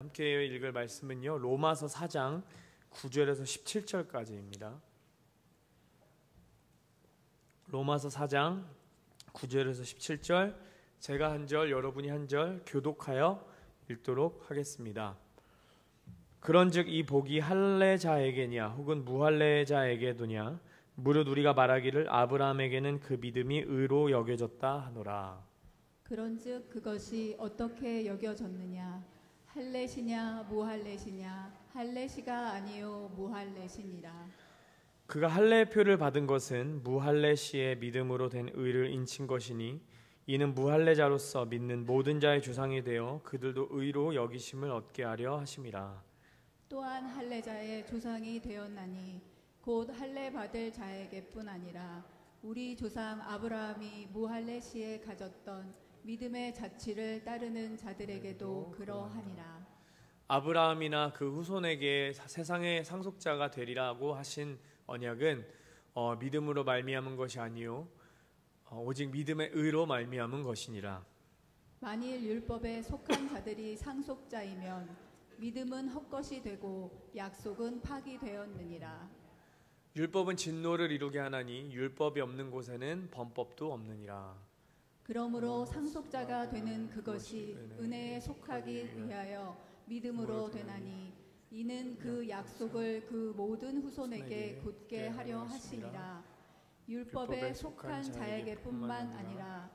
함께 읽을 말씀은요, 로마서 4장 9절에서 17절까지입니다. 로마서 4장 9절에서 17절, 제가 한 절, 여러분이 한 절 교독하여 읽도록 하겠습니다. 그런즉 이 복이 할례자에게냐 혹은 무할례자에게도냐, 무릇 우리가 말하기를 아브라함에게는 그 믿음이 의로 여겨졌다 하노라. 그런즉 그것이 어떻게 여겨졌느냐, 할례시냐 무할례시냐, 할례시가 아니요 무할례시니라. 그가 할례표를 받은 것은 무할례시의 믿음으로 된 의를 인친 것이니, 이는 무할례자로서 믿는 모든 자의 주상이 되어 그들도 의로 여기심을 얻게 하려 하심이라. 또한 할례자의 조상이 되었나니 곧 할례 받을 자에게뿐 아니라 우리 조상 아브라함이 무할례시에 가졌던 믿음의 자취를 따르는 자들에게도 그러하니라. 아브라함이나 그 후손에게 세상의 상속자가 되리라고 하신 언약은 믿음으로 말미암은 것이 아니요 오직 믿음의 의로 말미암은 것이니라. 만일 율법에 속한 자들이 상속자이면 믿음은 헛것이 되고 약속은 파기되었느니라. 율법은 진노를 이루게 하나니 율법이 없는 곳에는 범법도 없느니라. 그러므로 상속자가 되는 그것이 은혜에 속하기 위하여 믿음으로 되나니, 이는 그 약속을 그 모든 후손에게 굳게 하려 하심이라. 율법에 속한 자에게뿐만 아니라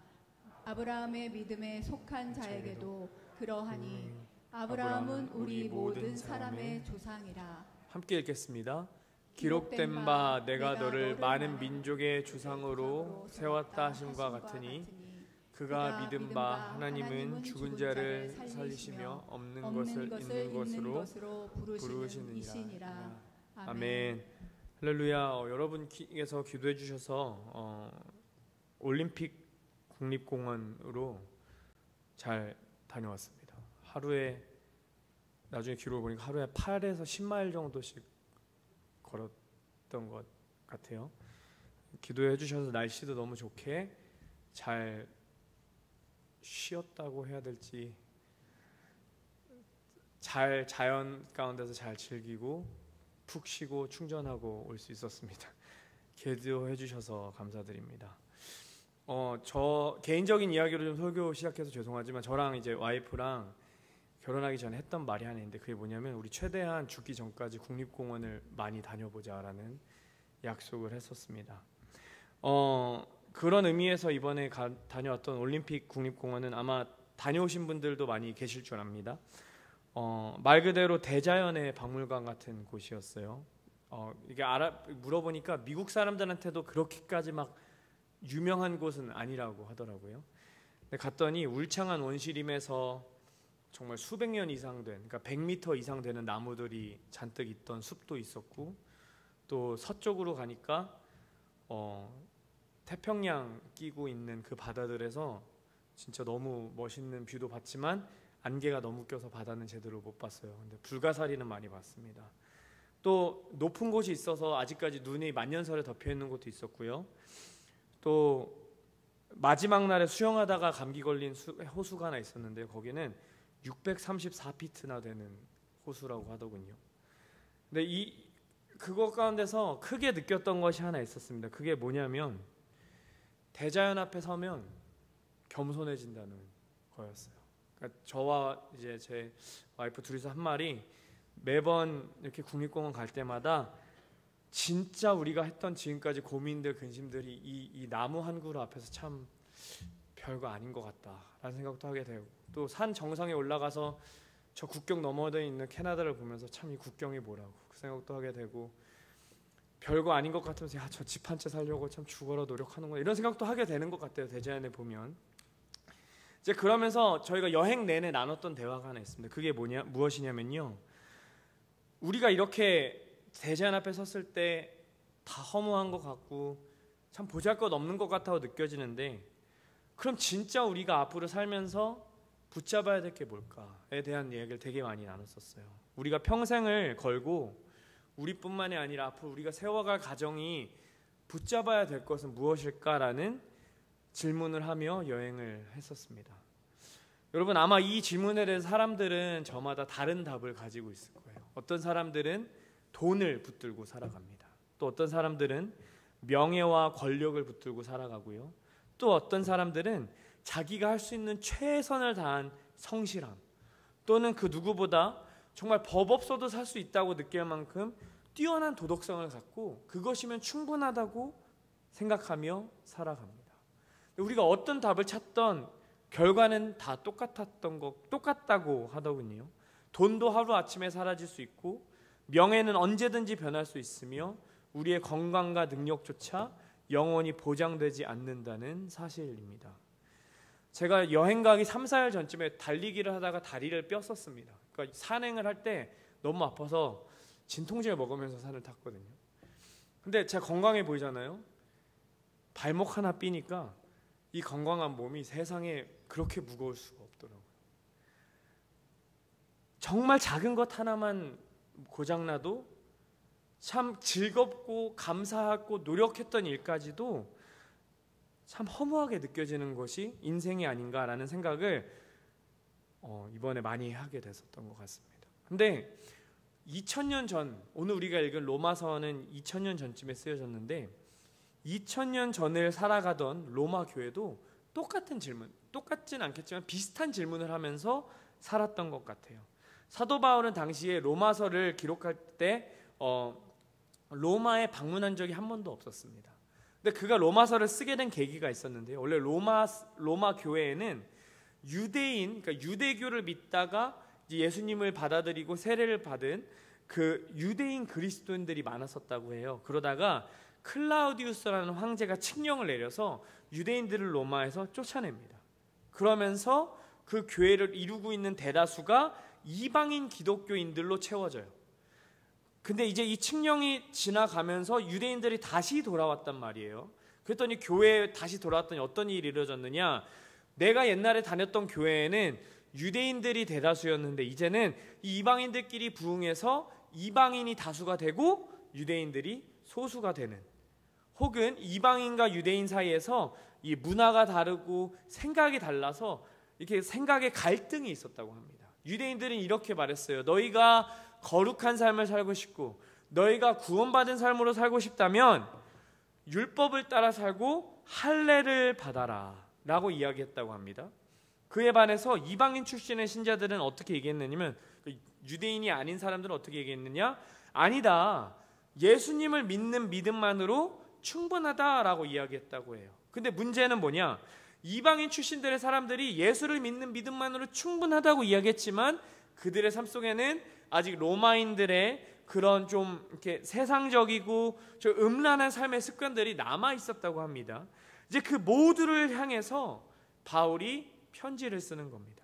아브라함의 믿음에 속한 자에게도 그러하니, 아브라함은 우리 모든 사람의 조상이라. 함께 읽겠습니다. 기록된 바 내가 너를 많은 민족의 주상으로 세웠다 하심과 같으니, 그가 믿은 바 하나님은 죽은 자를 살리시며 없는 것을 있는 것으로 부르시느니라. 아멘. 할렐루야. 여러분께서 기도해 주셔서 올림픽 국립공원으로 잘 다녀왔습니다. 하루에, 나중에 기록을 보니까 하루에 8에서 10마일 정도씩 걸었던 것 같아요. 기도해 주셔서 날씨도 너무 좋게 잘 쉬었다고 해야 될지, 잘 자연 가운데서 잘 즐기고 푹 쉬고 충전하고 올 수 있었습니다. 기도해 주셔서 감사드립니다. 저 개인적인 이야기로 좀 설교 시작해서 죄송하지만, 저랑 이제 와이프랑 결혼하기 전에 했던 말이 하나 있는데, 그게 뭐냐면 우리 최대한 죽기 전까지 국립공원을 많이 다녀보자라는 약속을 했었습니다. 그런 의미에서 이번에 다녀왔던 올림픽 국립공원은 아마 다녀오신 분들도 많이 계실 줄 압니다. 말 그대로 대자연의 박물관 같은 곳이었어요. 이게 물어보니까 미국 사람들한테도 그렇게까지 막 유명한 곳은 아니라고 하더라고요. 근데 갔더니 울창한 원시림에서 정말 수백 년 이상 된, 그러니까 100m 이상 되는 나무들이 잔뜩 있던 숲도 있었고, 또 서쪽으로 가니까 태평양 끼고 있는 그 바다들에서 진짜 너무 멋있는 뷰도 봤지만 안개가 너무 껴서 바다는 제대로 못 봤어요. 근데 불가사리는 많이 봤습니다. 또 높은 곳이 있어서 아직까지 눈이 만년설에 덮여 있는 곳도 있었고요. 또 마지막 날에 수영하다가 감기 걸린 호수가 하나 있었는데, 거기는 634피트나 되는 호수라고 하더군요. 근데 그것 가운데서 크게 느꼈던 것이 하나 있었습니다. 그게 뭐냐면, 대자연 앞에 서면 겸손해진다는 거였어요. 그러니까 저와 이제 제 와이프 둘이서 한 말이, 매번 이렇게 국립공원 갈 때마다 진짜 우리가 했던 지금까지 고민들, 근심들이 이 나무 한 그루 앞에서 참 별거 아닌 것 같다라는 생각도 하게 되고, 또 산 정상에 올라가서 저 국경 너머에 있는 캐나다를 보면서 참 이 국경이 뭐라고 그 생각도 하게 되고, 별거 아닌 것 같으면서 저 집 한 채 살려고 참 죽어라 노력하는구나 이런 생각도 하게 되는 것 같아요. 대자연에 보면. 이제 그러면서 저희가 여행 내내 나눴던 대화가 하나 있습니다. 그게 무엇이냐면요, 우리가 이렇게 대자연 앞에 섰을 때 다 허무한 것 같고 참 보잘것없는 것 같다고 느껴지는데, 그럼 진짜 우리가 앞으로 살면서 붙잡아야 될 게 뭘까에 대한 이야기를 되게 많이 나눴었어요. 우리가 평생을 걸고 우리뿐만이 아니라 앞으로 우리가 세워갈 가정이 붙잡아야 될 것은 무엇일까라는 질문을 하며 여행을 했었습니다. 여러분 아마 이 질문에 대해서 사람들은 저마다 다른 답을 가지고 있을 거예요. 어떤 사람들은 돈을 붙들고 살아갑니다. 또 어떤 사람들은 명예와 권력을 붙들고 살아가고요. 또 어떤 사람들은 자기가 할 수 있는 최선을 다한 성실함, 또는 그 누구보다 정말 법 없어도 살 수 있다고 느낄 만큼 뛰어난 도덕성을 갖고 그것이면 충분하다고 생각하며 살아갑니다. 우리가 어떤 답을 찾던 결과는 다 똑같다고 하더군요. 돈도 하루아침에 사라질 수 있고 명예는 언제든지 변할 수 있으며 우리의 건강과 능력조차 영원히 보장되지 않는다는 사실입니다. 제가 여행 가기 3, 4일 전쯤에 달리기를 하다가 다리를 뼈었습니다. 그러니까 산행을 할 때 너무 아파서 진통제를 먹으면서 산을 탔거든요. 근데 제가 건강해 보이잖아요. 발목 하나 삐니까 이 건강한 몸이 세상에 그렇게 무거울 수가 없더라고요. 정말 작은 것 하나만 고장나도 참 즐겁고 감사하고 노력했던 일까지도 참 허무하게 느껴지는 것이 인생이 아닌가라는 생각을 이번에 많이 하게 됐었던 것 같습니다. 근데 2000년 전, 오늘 우리가 읽은 로마서는 2000년 전쯤에 쓰여졌는데 2000년 전을 살아가던 로마 교회도 똑같은 질문, 똑같진 않겠지만 비슷한 질문을 하면서 살았던 것 같아요. 사도 바울은 당시에 로마서를 기록할 때 로마에 방문한 적이 한 번도 없었습니다. 근데 그가 로마서를 쓰게 된 계기가 있었는데요. 원래 로마 교회에는 유대인, 그러니까 유대교를 믿다가 예수님을 받아들이고 세례를 받은 그 유대인 그리스도인들이 많았었다고 해요. 그러다가 클라우디우스라는 황제가 칙령을 내려서 유대인들을 로마에서 쫓아냅니다. 그러면서 그 교회를 이루고 있는 대다수가 이방인 기독교인들로 채워져요. 근데 이제 이 칙령이 지나가면서 유대인들이 다시 돌아왔단 말이에요. 그랬더니 교회에 다시 돌아왔더니 어떤 일이 이루어졌느냐, 내가 옛날에 다녔던 교회에는 유대인들이 대다수였는데 이제는 이 이방인들끼리 부흥해서 이방인이 다수가 되고 유대인들이 소수가 되는, 혹은 이방인과 유대인 사이에서 이 문화가 다르고 생각이 달라서 이렇게 생각의 갈등이 있었다고 합니다. 유대인들은 이렇게 말했어요. 너희가 거룩한 삶을 살고 싶고 너희가 구원받은 삶으로 살고 싶다면 율법을 따라 살고 할례를 받아라 라고 이야기했다고 합니다. 그에 반해서 이방인 출신의 신자들은 어떻게 얘기했느냐면, 유대인이 아닌 사람들은 어떻게 얘기했느냐, 아니다, 예수님을 믿는 믿음만으로 충분하다라고 이야기했다고 해요. 근데 문제는 뭐냐, 이방인 출신들의 사람들이 예수를 믿는 믿음만으로 충분하다고 이야기했지만 그들의 삶 속에는 아직 로마인들의 그런 좀 이렇게 세상적이고 좀 음란한 삶의 습관들이 남아 있었다고 합니다. 이제 그 모두를 향해서 바울이 편지를 쓰는 겁니다.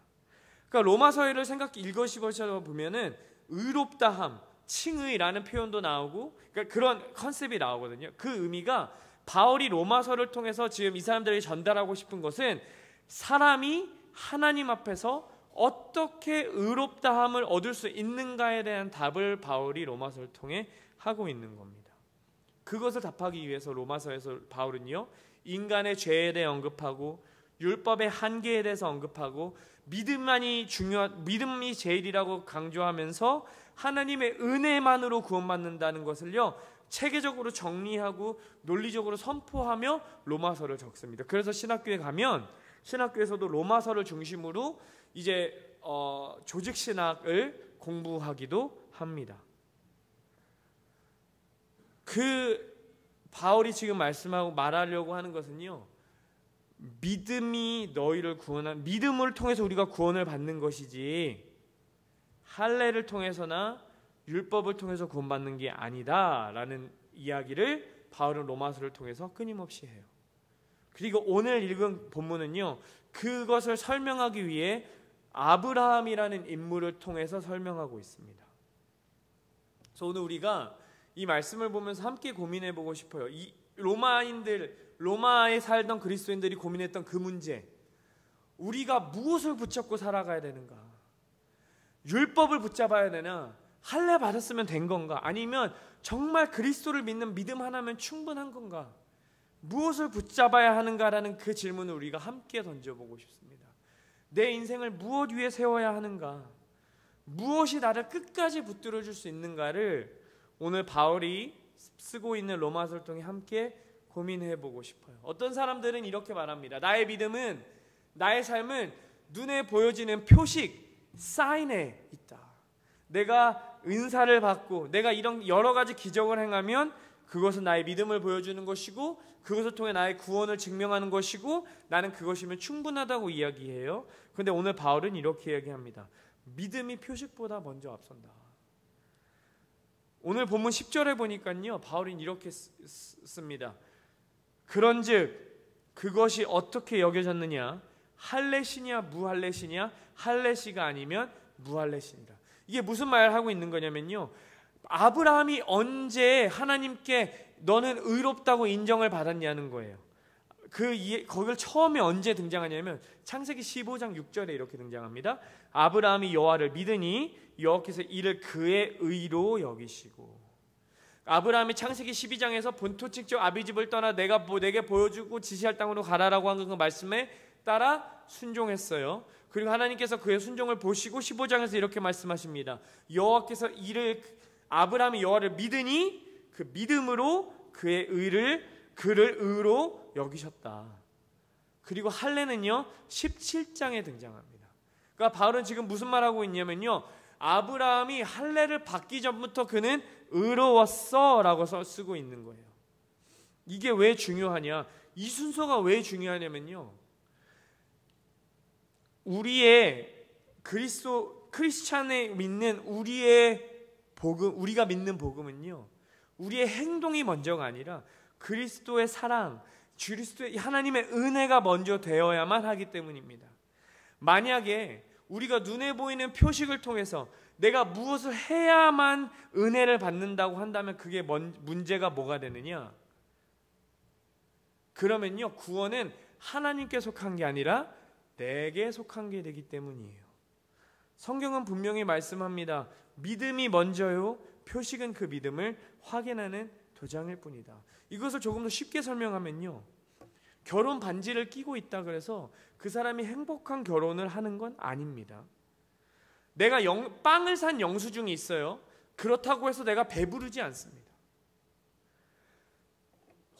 그러니까 로마서를 읽으시면서 보면은 의롭다함, 칭의라는 표현도 나오고, 그러니까 그런 컨셉이 나오거든요. 그 의미가 바울이 로마서를 통해서 지금 이 사람들이 전달하고 싶은 것은 사람이 하나님 앞에서 어떻게 의롭다함을 얻을 수 있는가에 대한 답을 바울이 로마서를 통해 하고 있는 겁니다. 그것을 답하기 위해서 로마서에서 바울은요, 인간의 죄에 대해 언급하고 율법의 한계에 대해서 언급하고 믿음이 제일이라고 강조하면서 하나님의 은혜만으로 구원받는다는 것을요 체계적으로 정리하고 논리적으로 선포하며 로마서를 적습니다. 그래서 신학교에 가면 신학교에서도 로마서를 중심으로 이제 조직 신학을 공부하기도 합니다. 그 바울이 지금 말하려고 하는 것은요, 믿음이 너희를 구원한, 믿음을 통해서 우리가 구원을 받는 것이지 할례를 통해서나 율법을 통해서 구원받는 게 아니다라는 이야기를 바울은 로마서를 통해서 끊임없이 해요. 그리고 오늘 읽은 본문은요, 그것을 설명하기 위해 아브라함이라는 인물을 통해서 설명하고 있습니다. 그래서 오늘 우리가 이 말씀을 보면서 함께 고민해 보고 싶어요. 이 로마에 살던 그리스도인들이 고민했던 그 문제, 우리가 무엇을 붙잡고 살아가야 되는가? 율법을 붙잡아야 되나? 할례 받았으면 된 건가? 아니면 정말 그리스도를 믿는 믿음 하나면 충분한 건가? 무엇을 붙잡아야 하는가라는 그 질문을 우리가 함께 던져보고 싶습니다. 내 인생을 무엇 위에 세워야 하는가, 무엇이 나를 끝까지 붙들어 줄 수 있는가를 오늘 바울이 쓰고 있는 로마서를 통해 함께 고민해 보고 싶어요. 어떤 사람들은 이렇게 말합니다. 나의 믿음은, 나의 삶은 눈에 보여지는 표식, 사인에 있다. 내가 은사를 받고 내가 이런 여러 가지 기적을 행하면 그것은 나의 믿음을 보여주는 것이고 그것을 통해 나의 구원을 증명하는 것이고 나는 그것이면 충분하다고 이야기해요. 그런데 오늘 바울은 이렇게 이야기합니다. 믿음이 표식보다 먼저 앞선다. 오늘 본문 10절에 보니까요, 바울은 이렇게 씁니다. 그런즉 그것이 어떻게 여겨졌느냐? 할례시냐 무할례시냐? 할례시가 아니면 무할례시니라. 이게 무슨 말을 하고 있는 거냐면요, 아브라함이 언제 하나님께 너는 의롭다고 인정을 받았냐는 거예요. 거기를 처음에 언제 등장하냐면 창세기 15장 6절에 이렇게 등장합니다. 아브라함이 여호와를 믿으니 여호와께서 이를 그의 의로 여기시고. 아브라함이 창세기 12장에서 본토 직접 아비집을 떠나 내게 보여주고 지시할 땅으로 가라라고 한 그 말씀에 따라 순종했어요. 그리고 하나님께서 그의 순종을 보시고 15장에서 이렇게 말씀하십니다. 여호와께서 아브라함이 여호와를 믿으니 그 믿음으로 그를 의로 여기셨다. 그리고 할례는요 17장에 등장합니다. 그러니까 바울은 지금 무슨 말하고 있냐면요, 아브라함이 할례를 받기 전부터 그는 의로웠어 라고 쓰고 있는 거예요. 이게 왜 중요하냐, 이 순서가 왜 중요하냐면요, 우리의 크리스찬에 믿는 우리의 복음, 우리가 믿는 복음은요, 우리의 행동이 먼저가 아니라 그리스도의 사랑, 그리스도의 하나님의 은혜가 먼저 되어야만 하기 때문입니다. 만약에 우리가 눈에 보이는 표식을 통해서 내가 무엇을 해야만 은혜를 받는다고 한다면 그게 문제가 뭐가 되느냐? 그러면요, 구원은 하나님께 속한 게 아니라 내게 속한 게 되기 때문이에요. 성경은 분명히 말씀합니다. 믿음이 먼저요, 표식은 그 믿음을 확인하는 도장일 뿐이다. 이것을 조금 더 쉽게 설명하면요, 결혼 반지를 끼고 있다 그래서 그 사람이 행복한 결혼을 하는 건 아닙니다. 내가 빵을 산 영수증이 있어요. 그렇다고 해서 내가 배부르지 않습니다.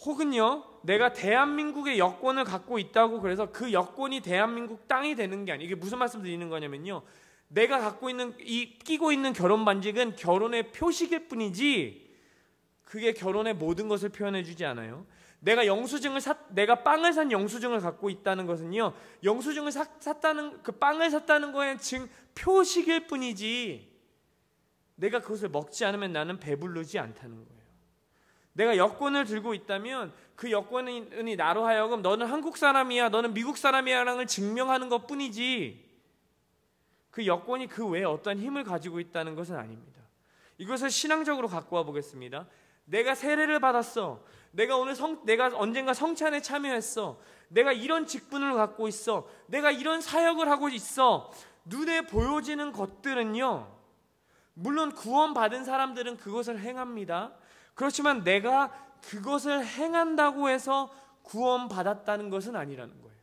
혹은요, 내가 대한민국의 여권을 갖고 있다고 그래서 그 여권이 대한민국 땅이 되는 게 아니에요. 이게 무슨 말씀 드리는 거냐면요, 내가 갖고 있는 끼고 있는 결혼 반지는 결혼의 표식일 뿐이지 그게 결혼의 모든 것을 표현해 주지 않아요. 내가 빵을 산 영수증을 갖고 있다는 것은요, 영수증을 샀다는, 그 빵을 샀다는 거에 표식일 뿐이지 내가 그것을 먹지 않으면 나는 배부르지 않다는 거예요. 내가 여권을 들고 있다면 그 여권이 나로 하여금 너는 한국 사람이야, 너는 미국 사람이야 라는 걸 증명하는 것 뿐이지 그 여권이 그 외에 어떤 힘을 가지고 있다는 것은 아닙니다. 이것을 신앙적으로 갖고 와 보겠습니다. 내가 세례를 받았어. 내가 언젠가 성찬에 참여했어. 내가 이런 직분을 갖고 있어. 내가 이런 사역을 하고 있어. 눈에 보여지는 것들은요, 물론 구원받은 사람들은 그것을 행합니다. 그렇지만 내가 그것을 행한다고 해서 구원받았다는 것은 아니라는 거예요.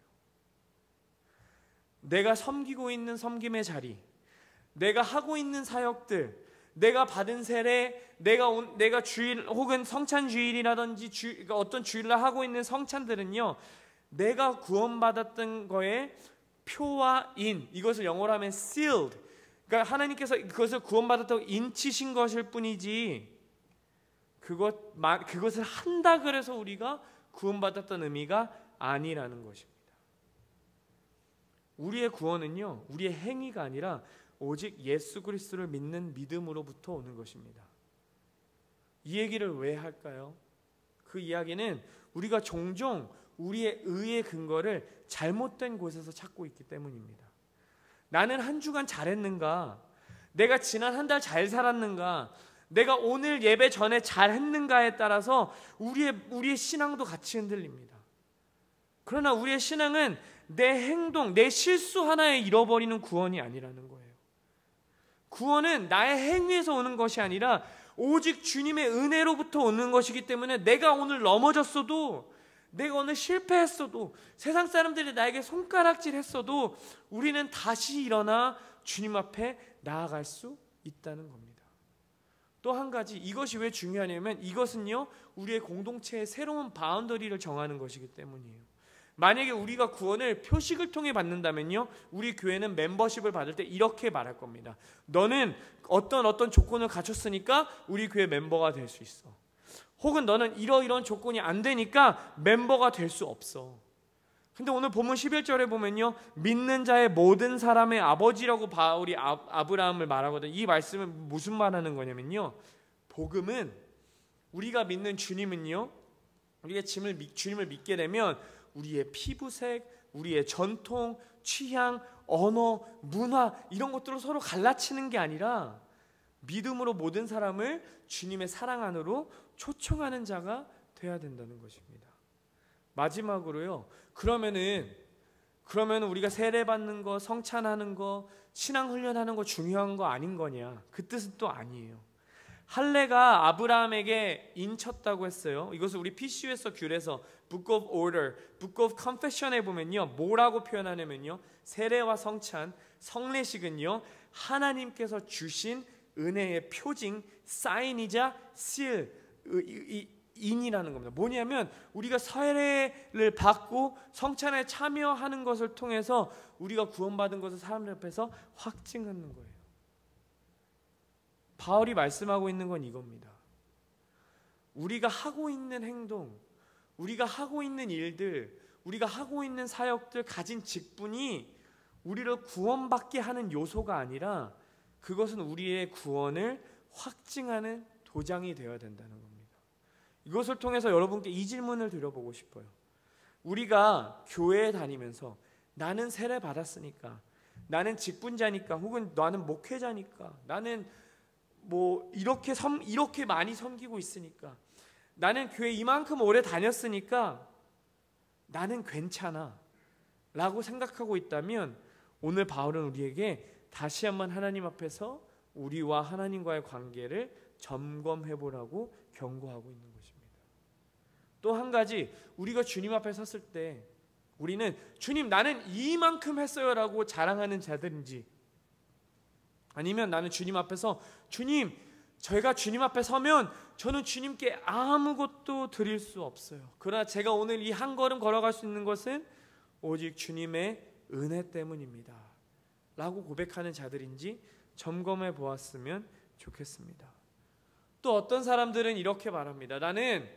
내가 섬기고 있는 섬김의 자리, 내가 하고 있는 사역들, 내가 받은 세례, 내가 주일 혹은 성찬 주일이라든지 어떤 주일날 하고 있는 성찬들은요, 내가 구원받았던 거에 표와 인, 이것을 영어로 하면 sealed, 그러니까 하나님께서 그것을 구원받았다고 인치신 것일 뿐이지 그것을 한다 그래서 우리가 구원받았던 의미가 아니라는 것입니다. 우리의 구원은요, 우리의 행위가 아니라 오직 예수 그리스도를 믿는 믿음으로부터 오는 것입니다. 이 얘기를 왜 할까요? 그 이야기는 우리가 종종 우리의 의의 근거를 잘못된 곳에서 찾고 있기 때문입니다. 나는 한 주간 잘했는가? 내가 지난 한 달 잘 살았는가? 내가 오늘 예배 전에 잘했는가에 따라서 우리의 신앙도 같이 흔들립니다. 그러나 우리의 신앙은 내 행동, 내 실수 하나에 잃어버리는 구원이 아니라는 거예요. 구원은 나의 행위에서 오는 것이 아니라 오직 주님의 은혜로부터 오는 것이기 때문에 내가 오늘 넘어졌어도 내가 오늘 실패했어도, 세상 사람들이 나에게 손가락질했어도 우리는 다시 일어나 주님 앞에 나아갈 수 있다는 겁니다. 또 한 가지, 이것이 왜 중요하냐면 이것은요, 우리의 공동체의 새로운 바운더리를 정하는 것이기 때문이에요. 만약에 우리가 구원을 표식을 통해 받는다면요, 우리 교회는 멤버십을 받을 때 이렇게 말할 겁니다. 너는 어떤 조건을 갖췄으니까 우리 교회 멤버가 될 수 있어. 혹은 너는 이러이러한 조건이 안 되니까 멤버가 될 수 없어. 근데 오늘 본문 11절에 보면요, 믿는 자의 모든 사람의 아버지라고 바울이 아브라함을 말하거든요. 이 말씀은 무슨 말하는 거냐면요, 복음은, 우리가 믿는 주님은요, 우리가 주님을 믿게 되면 우리의 피부색, 우리의 전통, 취향, 언어, 문화 이런 것들을 서로 갈라치는 게 아니라 믿음으로 모든 사람을 주님의 사랑 안으로 초청하는 자가 돼야 된다는 것입니다. 마지막으로요, 그러면 우리가 세례받는 거, 성찬하는 거, 신앙 훈련하는 거 중요한 거 아닌 거냐? 그 뜻은 또 아니에요. 할례가 아브라함에게 인쳤다고 했어요. 이것을 우리 PCU에서 귤에서 Book of Order, Book of Confession에 보면요, 뭐라고 표현하냐면요, 세례와 성찬, 성례식은요, 하나님께서 주신 은혜의 표징, 사인이자 실, 인이라는 겁니다. 뭐냐면 우리가 세례를 받고 성찬에 참여하는 것을 통해서 우리가 구원받은 것을 사람들 앞에서 확증하는 거예요. 바울이 말씀하고 있는 건 이겁니다. 우리가 하고 있는 행동, 우리가 하고 있는 일들, 우리가 하고 있는 사역들, 가진 직분이 우리를 구원받게 하는 요소가 아니라 그것은 우리의 구원을 확증하는 도장이 되어야 된다는 겁니다. 이것을 통해서 여러분께 이 질문을 드려보고 싶어요. 우리가 교회에 다니면서 나는 세례 받았으니까, 나는 직분자니까, 혹은 나는 목회자니까, 나는 뭐 이렇게 많이 섬기고 있으니까, 나는 교회 이만큼 오래 다녔으니까 나는 괜찮아 라고 생각하고 있다면, 오늘 바울은 우리에게 다시 한번 하나님 앞에서 우리와 하나님과의 관계를 점검해 보라고 경고하고 있는 것입니다. 또 한 가지, 우리가 주님 앞에 섰을 때 우리는 주님 나는 이만큼 했어요 라고 자랑하는 자들인지, 아니면 나는 주님 앞에서 주님, 제가 주님 앞에 서면 저는 주님께 아무것도 드릴 수 없어요. 그러나 제가 오늘 이 한 걸음 걸어갈 수 있는 것은 오직 주님의 은혜 때문입니다 라고 고백하는 자들인지 점검해 보았으면 좋겠습니다. 또 어떤 사람들은 이렇게 말합니다. 나는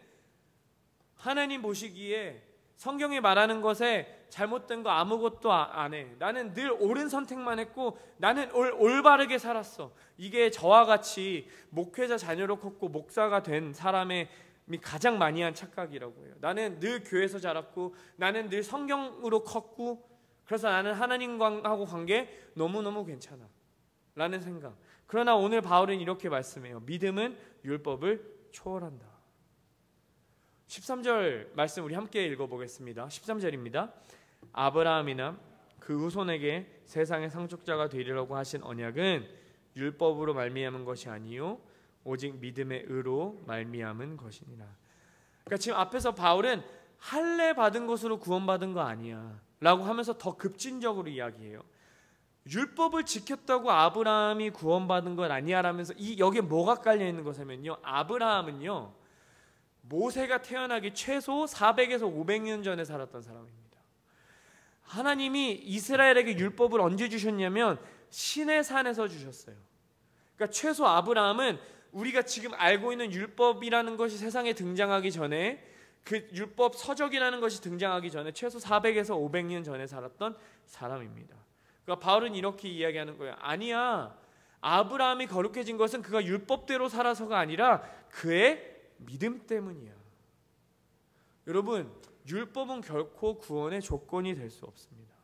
하나님 보시기에 성경이 말하는 것에 잘못된 거 아무것도 안 해. 나는 늘 옳은 선택만 했고 나는 올바르게 살았어. 이게 저와 같이 목회자 자녀로 컸고 목사가 된 사람이 가장 많이 한 착각이라고 해요. 나는 늘 교회에서 자랐고 나는 늘 성경으로 컸고 그래서 나는 하나님하고 관계 너무너무 괜찮아 라는 생각. 그러나 오늘 바울은 이렇게 말씀해요. 믿음은 율법을 초월한다. 13절 말씀 우리 함께 읽어보겠습니다. 13절입니다. 아브라함이나 그 후손에게 세상의 상속자가 되리라고 하신 언약은 율법으로 말미암은 것이 아니요 오직 믿음의 의로 말미암은 것이니라. 그러니까 지금 앞에서 바울은 할례 받은 것으로 구원받은 거 아니야 라고 하면서 더 급진적으로 이야기해요. 율법을 지켰다고 아브라함이 구원받은 건 아니야 라면서 여기에 뭐가 깔려있는 것이냐면요, 아브라함은요 모세가 태어나기 최소 400에서 500년 전에 살았던 사람입니다. 하나님이 이스라엘에게 율법을 언제 주셨냐면 시내 산에서 주셨어요. 그러니까 최소 아브라함은 우리가 지금 알고 있는 율법이라는 것이 세상에 등장하기 전에, 그 율법 서적이라는 것이 등장하기 전에 최소 400에서 500년 전에 살았던 사람입니다. 그러니까 바울은 이렇게 이야기하는 거예요. 아니야, 아브라함이 거룩해진 것은 그가 율법대로 살아서가 아니라 그의 믿음 때문이야. 여러분, 율법은 결코 구원의 조건이 될 수 없습니다.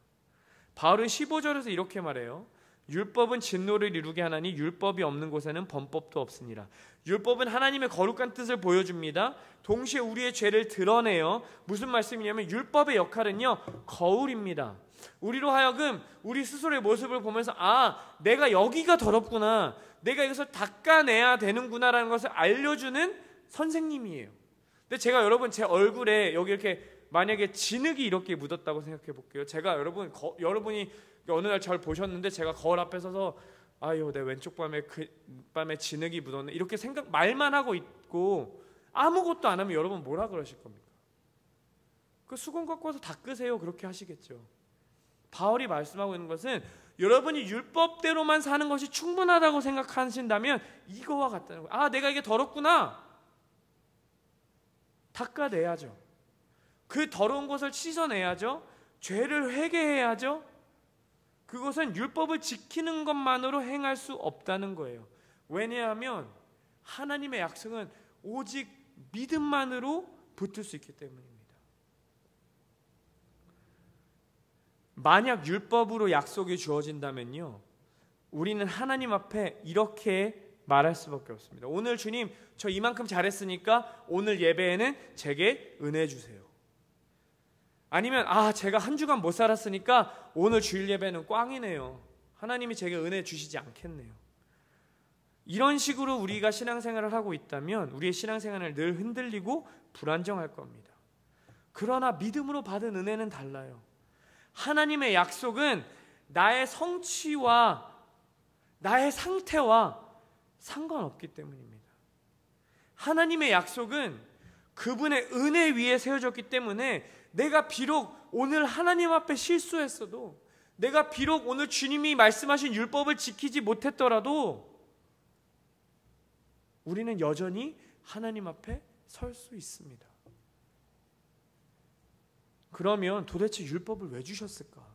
바울은 15절에서 이렇게 말해요. 율법은 진노를 이루게 하나니 율법이 없는 곳에는 범법도 없으니라. 율법은 하나님의 거룩한 뜻을 보여줍니다. 동시에 우리의 죄를 드러내요. 무슨 말씀이냐면 율법의 역할은요 거울입니다. 우리로 하여금 우리 스스로의 모습을 보면서 내가 여기가 더럽구나, 내가 이것을 닦아내야 되는구나 라는 것을 알려주는 선생님이에요. 근데 제가 여러분 제 얼굴에 여기 이렇게 만약에 진흙이 이렇게 묻었다고 생각해 볼게요. 제가 여러분이 어느 날 저를 보셨는데 제가 거울 앞에 서서 아유 내 왼쪽 밤에 진흙이 묻었네 이렇게 말만 하고 있고 아무것도 안 하면 여러분 뭐라 그러실 겁니까? 그 수건 갖고 와서 닦으세요 그렇게 하시겠죠. 바울이 말씀하고 있는 것은 여러분이 율법대로만 사는 것이 충분하다고 생각하신다면 이거와 같다는 거예요. 아 내가 이게 더럽구나 닦아내야죠. 그 더러운 것을 씻어내야죠. 죄를 회개해야죠. 그것은 율법을 지키는 것만으로 행할 수 없다는 거예요. 왜냐하면 하나님의 약속은 오직 믿음만으로 붙을 수 있기 때문입니다. 만약 율법으로 약속이 주어진다면요, 우리는 하나님 앞에 이렇게 말할 수밖에 없습니다. 오늘 주님 저 이만큼 잘했으니까 오늘 예배에는 제게 은혜 주세요. 아니면 제가 한 주간 못 살았으니까 오늘 주일 예배는 꽝이네요. 하나님이 제게 은혜 주시지 않겠네요. 이런 식으로 우리가 신앙생활을 하고 있다면 우리의 신앙생활을 늘 흔들리고 불안정할 겁니다. 그러나 믿음으로 받은 은혜는 달라요. 하나님의 약속은 나의 성취와 나의 상태와 상관없기 때문입니다. 하나님의 약속은 그분의 은혜 위에 세워졌기 때문에 내가 비록 오늘 하나님 앞에 실수했어도, 내가 비록 오늘 주님이 말씀하신 율법을 지키지 못했더라도 우리는 여전히 하나님 앞에 설 수 있습니다. 그러면 도대체 율법을 왜 주셨을까?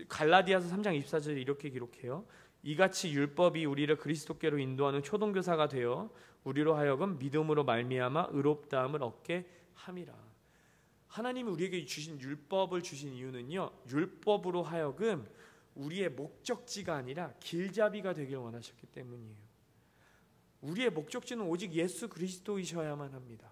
갈라디아서 3장 24절에 이렇게 기록해요. 이같이 율법이 우리를 그리스도께로 인도하는 초동교사가 되어 우리로 하여금 믿음으로 말미암아 의롭다함을 얻게 함이라. 하나님이 우리에게 주신 율법을 주신 이유는요, 율법으로 하여금 우리의 목적지가 아니라 길잡이가 되길 원하셨기 때문이에요. 우리의 목적지는 오직 예수 그리스도이셔야만 합니다.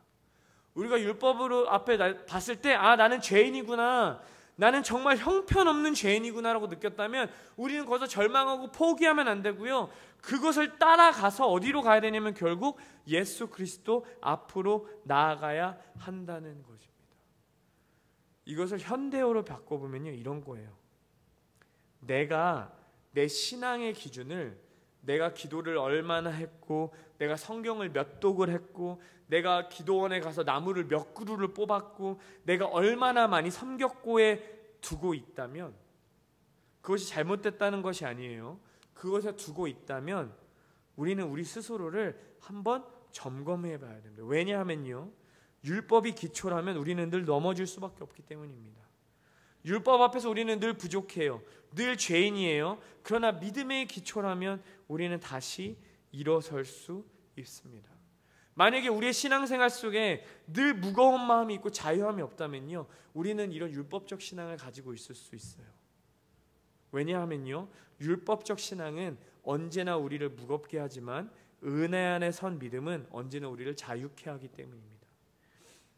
우리가 율법으로 앞에 봤을 때 나는 죄인이구나, 나는 정말 형편없는 죄인이구나라고 느꼈다면 우리는 거기서 절망하고 포기하면 안 되고요, 그것을 따라가서 어디로 가야 되냐면 결국 예수 그리스도 앞으로 나아가야 한다는 것입니다. 이것을 현대어로 바꿔보면요, 이런 거예요. 내가 내 신앙의 기준을, 내가 기도를 얼마나 했고, 내가 성경을 몇 독을 했고, 내가 기도원에 가서 나무를 몇 그루를 뽑았고, 내가 얼마나 많이 섬겼고에 두고 있다면, 그것이 잘못됐다는 것이 아니에요. 그것에 두고 있다면 우리는 우리 스스로를 한번 점검해 봐야 됩니다. 왜냐하면요, 율법이 기초라면 우리는 늘 넘어질 수밖에 없기 때문입니다. 율법 앞에서 우리는 늘 부족해요. 늘 죄인이에요. 그러나 믿음의 기초라면 우리는 다시 일어설 수 있습니다. 만약에 우리의 신앙생활 속에 늘 무거운 마음이 있고 자유함이 없다면요, 우리는 이런 율법적 신앙을 가지고 있을 수 있어요. 왜냐하면요, 율법적 신앙은 언제나 우리를 무겁게 하지만 은혜 안에 선 믿음은 언제나 우리를 자유케 하기 때문입니다.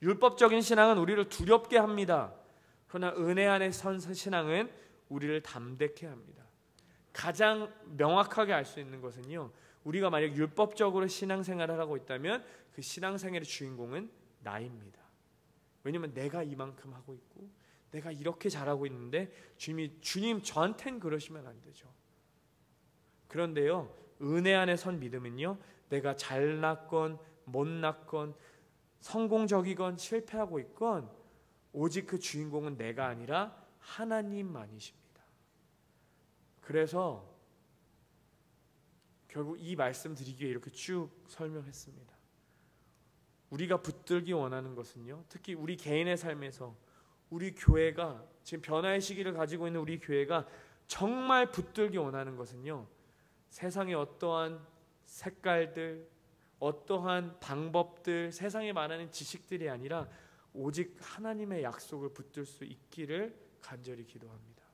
율법적인 신앙은 우리를 두렵게 합니다. 그러나 은혜 안에 선 신앙은 우리를 담대케 합니다. 가장 명확하게 알 수 있는 것은요, 우리가 만약 율법적으로 신앙생활을 하고 있다면 그 신앙생활의 주인공은 나입니다. 왜냐하면 내가 이만큼 하고 있고 내가 이렇게 잘하고 있는데 주님 저한텐 그러시면 안 되죠. 그런데요, 은혜 안에 선 믿음은요, 내가 잘났건 못났건 성공적이건 실패하고 있건 오직 그 주인공은 내가 아니라 하나님만이십니다. 그래서 결국 이 말씀 드리기에 이렇게 쭉 설명했습니다. 우리가 붙들기 원하는 것은요, 특히 우리 개인의 삶에서 우리 교회가 지금 변화의 시기를 가지고 있는 우리 교회가 정말 붙들기 원하는 것은요, 세상의 어떠한 색깔들, 어떠한 방법들, 세상에 말하는 지식들이 아니라 오직 하나님의 약속을 붙들 수 있기를 간절히 기도합니다.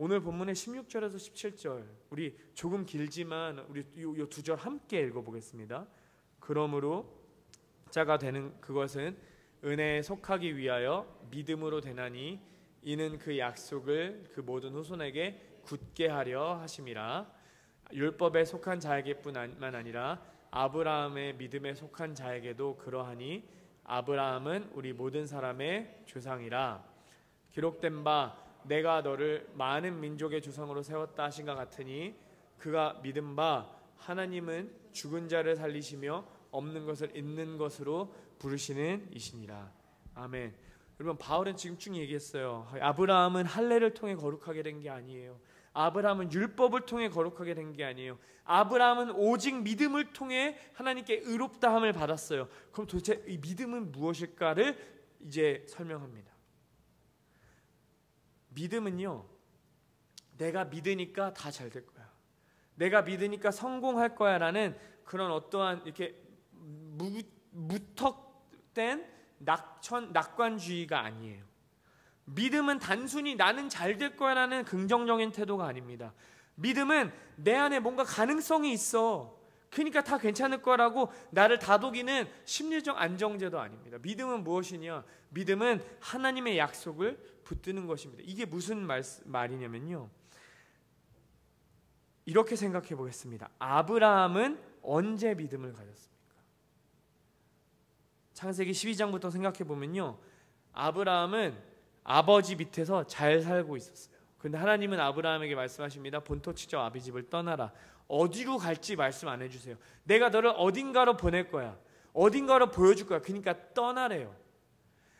오늘 본문의 16절에서 17절, 우리 조금 길지만 우리 이 두 절 함께 읽어보겠습니다. 그러므로 자가 되는 그것은 은혜에 속하기 위하여 믿음으로 되나니 이는 그 약속을 그 모든 후손에게 굳게 하려 하심이라. 율법에 속한 자에게뿐만 아니라 아브라함의 믿음에 속한 자에게도 그러하니 아브라함은 우리 모든 사람의 조상이라 기록된 바 내가 너를 많은 민족의 조상으로 세웠다 하신가 같으니 그가 믿은 바 하나님은 죽은 자를 살리시며 없는 것을 있는 것으로 부르시는 이시니라. 아멘. 여러분, 바울은 지금 쭉 얘기했어요. 아브라함은 할례를 통해 거룩하게 된 게 아니에요. 아브라함은 율법을 통해 거룩하게 된 게 아니에요. 아브라함은 오직 믿음을 통해 하나님께 의롭다함을 받았어요. 그럼 도대체 이 믿음은 무엇일까를 이제 설명합니다. 믿음은요, 내가 믿으니까 다 잘 될 거야, 내가 믿으니까 성공할 거야 라는 그런 어떠한 이렇게 무턱된 낙관주의가 아니에요. 믿음은 단순히 나는 잘 될 거야 라는 긍정적인 태도가 아닙니다. 믿음은 내 안에 뭔가 가능성이 있어, 그러니까 다 괜찮을 거라고 나를 다독이는 심리적 안정제도 아닙니다. 믿음은 무엇이냐? 믿음은 하나님의 약속을 붙드는 것입니다. 이게 무슨 말이냐면요, 이렇게 생각해 보겠습니다. 아브라함은 언제 믿음을 가졌습니까? 창세기 12장부터 생각해 보면요, 아브라함은 아버지 밑에서 잘 살고 있었어요. 그런데 하나님은 아브라함에게 말씀하십니다. 본토 친정 아비 집을 떠나라. 어디로 갈지 말씀 안 해주세요. 내가 너를 어딘가로 보낼 거야, 어딘가로 보여줄 거야, 그러니까 떠나래요.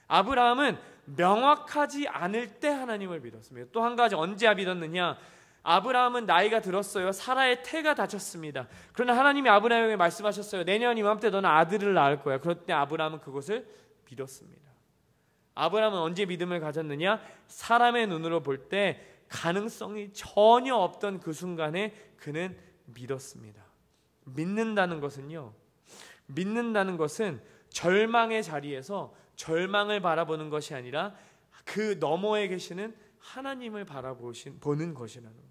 아브라함은 명확하지 않을 때 하나님을 믿었습니다. 또 한 가지, 언제 믿었느냐? 아브라함은 나이가 들었어요. 사라의 태가 다쳤습니다. 그러나 하나님이 아브라함에게 말씀하셨어요. 내년 이맘때 너는 아들을 낳을 거야. 그럴 때 아브라함은 그것을 믿었습니다. 아브라함은 언제 믿음을 가졌느냐? 사람의 눈으로 볼 때 가능성이 전혀 없던 그 순간에 그는 믿었습니다. 믿는다는 것은요, 믿는다는 것은 절망의 자리에서 절망을 바라보는 것이 아니라 그 너머에 계시는 하나님을 보는 것이라는 거예요.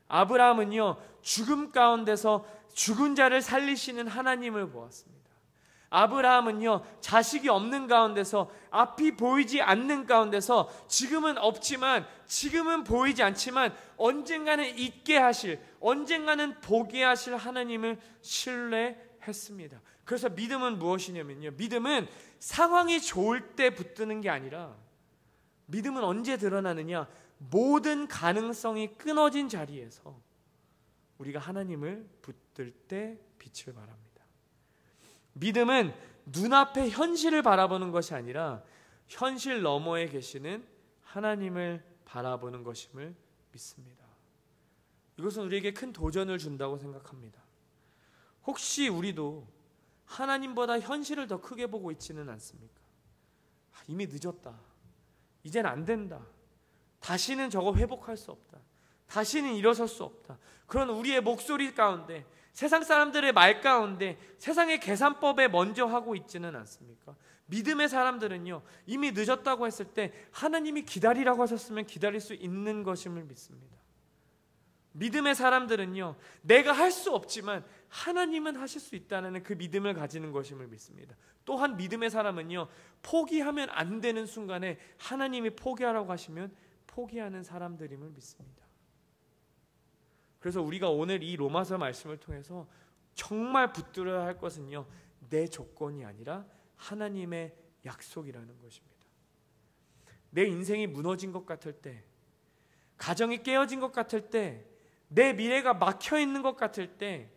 아브라함은요, 죽음 가운데서 죽은 자를 살리시는 하나님을 보았습니다. 아브라함은요, 자식이 없는 가운데서, 앞이 보이지 않는 가운데서, 지금은 없지만, 지금은 보이지 않지만 언젠가는 있게 하실, 언젠가는 보게 하실 하나님을 신뢰했습니다. 그래서 믿음은 무엇이냐면요, 믿음은 상황이 좋을 때 붙드는 게 아니라, 믿음은 언제 드러나느냐? 모든 가능성이 끊어진 자리에서 우리가 하나님을 붙들 때 빛을 발합니다. 믿음은 눈앞의 현실을 바라보는 것이 아니라 현실 너머에 계시는 하나님을 바라보는 것임을 믿습니다. 이것은 우리에게 큰 도전을 준다고 생각합니다. 혹시 우리도 하나님보다 현실을 더 크게 보고 있지는 않습니까? 이미 늦었다, 이젠 안 된다, 다시는 저거 회복할 수 없다, 다시는 일어설 수 없다, 그런 우리의 목소리 가운데, 세상 사람들의 말 가운데, 세상의 계산법에 먼저 하고 있지는 않습니까? 믿음의 사람들은요, 이미 늦었다고 했을 때 하나님이 기다리라고 하셨으면 기다릴 수 있는 것임을 믿습니다. 믿음의 사람들은요, 내가 할 수 없지만 하나님은 하실 수 있다는 그 믿음을 가지는 것임을 믿습니다. 또한 믿음의 사람은요, 포기하면 안 되는 순간에 하나님이 포기하라고 하시면 포기하는 사람들임을 믿습니다. 그래서 우리가 오늘 이 로마서 말씀을 통해서 정말 붙들어야 할 것은요, 내 조건이 아니라 하나님의 약속이라는 것입니다. 내 인생이 무너진 것 같을 때, 가정이 깨어진 것 같을 때, 내 미래가 막혀 있는 것 같을 때,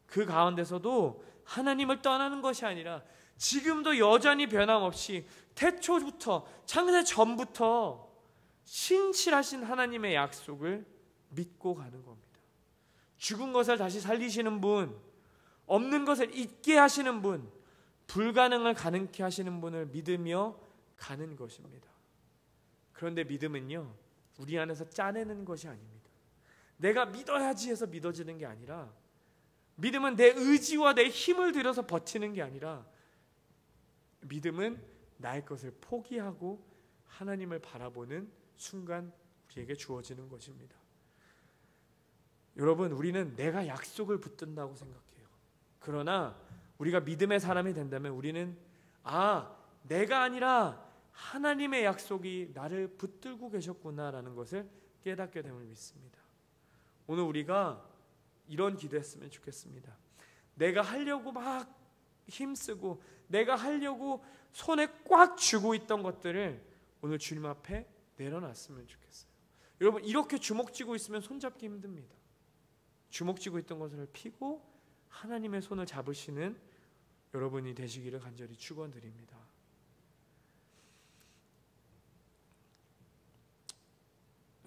그 가운데서도 하나님을 떠나는 것이 아니라 지금도 여전히 변함없이 태초부터, 창세 전부터 신실하신 하나님의 약속을 믿고 가는 겁니다. 죽은 것을 다시 살리시는 분, 없는 것을 있게 하시는 분, 불가능을 가능케 하시는 분을 믿으며 가는 것입니다. 그런데 믿음은요, 우리 안에서 짜내는 것이 아닙니다. 내가 믿어야지 해서 믿어지는 게 아니라, 믿음은 내 의지와 내 힘을 들여서 버티는 게 아니라, 믿음은 나의 것을 포기하고 하나님을 바라보는 순간 우리에게 주어지는 것입니다. 여러분, 우리는 내가 약속을 붙든다고 생각해요. 그러나 우리가 믿음의 사람이 된다면 우리는 내가 아니라 하나님의 약속이 나를 붙들고 계셨구나라는 것을 깨닫게 됨을 믿습니다. 오늘 우리가 이런 기도했으면 좋겠습니다. 내가 하려고 막 힘쓰고 내가 하려고 손에 꽉 쥐고 있던 것들을 오늘 주님 앞에 내려놨으면 좋겠어요. 여러분, 이렇게 주먹 쥐고 있으면 손잡기 힘듭니다. 주먹 쥐고 있던 것을 피고 하나님의 손을 잡으시는 여러분이 되시기를 간절히 축원드립니다.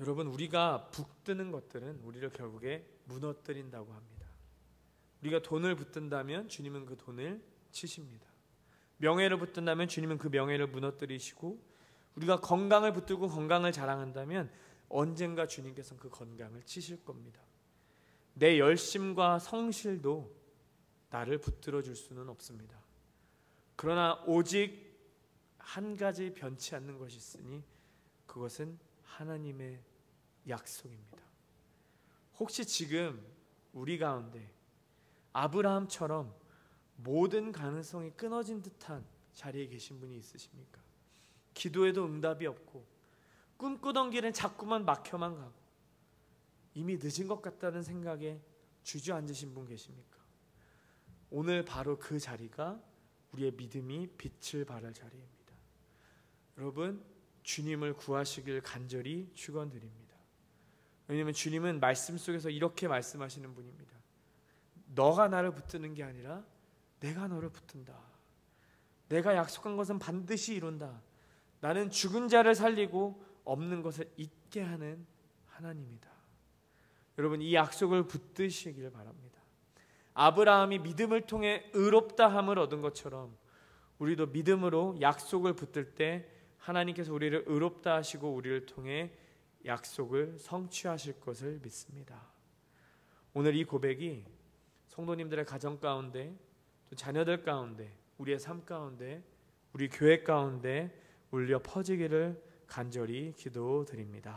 여러분, 우리가 북드는 것들은 우리를 결국에 무너뜨린다고 합니다. 우리가 돈을 붙든다면 주님은 그 돈을 치십니다. 명예를 붙든다면 주님은 그 명예를 무너뜨리시고, 우리가 건강을 붙들고 건강을 자랑한다면 언젠가 주님께서는 그 건강을 치실 겁니다. 내 열심과 성실도 나를 붙들어 줄 수는 없습니다. 그러나 오직 한 가지 변치 않는 것이 있으니 그것은 하나님의 약속입니다. 혹시 지금 우리 가운데 아브라함처럼 모든 가능성이 끊어진 듯한 자리에 계신 분이 있으십니까? 기도에도 응답이 없고 꿈꾸던 길은 자꾸만 막혀만 가고 이미 늦은 것 같다는 생각에 주저앉으신 분 계십니까? 오늘 바로 그 자리가 우리의 믿음이 빛을 발할 자리입니다. 여러분, 주님을 구하시길 간절히 축원드립니다. 왜냐하면 주님은 말씀 속에서 이렇게 말씀하시는 분입니다. 너가 나를 붙드는 게 아니라 내가 너를 붙든다. 내가 약속한 것은 반드시 이룬다. 나는 죽은 자를 살리고 없는 것을 있게 하는 하나님이다. 여러분, 이 약속을 붙드시길 바랍니다. 아브라함이 믿음을 통해 의롭다함을 얻은 것처럼 우리도 믿음으로 약속을 붙들 때 하나님께서 우리를 의롭다 하시고 우리를 통해 약속을 성취하실 것을 믿습니다. 오늘 이 고백이 성도님들의 가정 가운데, 또 자녀들 가운데, 우리의 삶 가운데, 우리 교회 가운데 울려 퍼지기를 간절히 기도드립니다.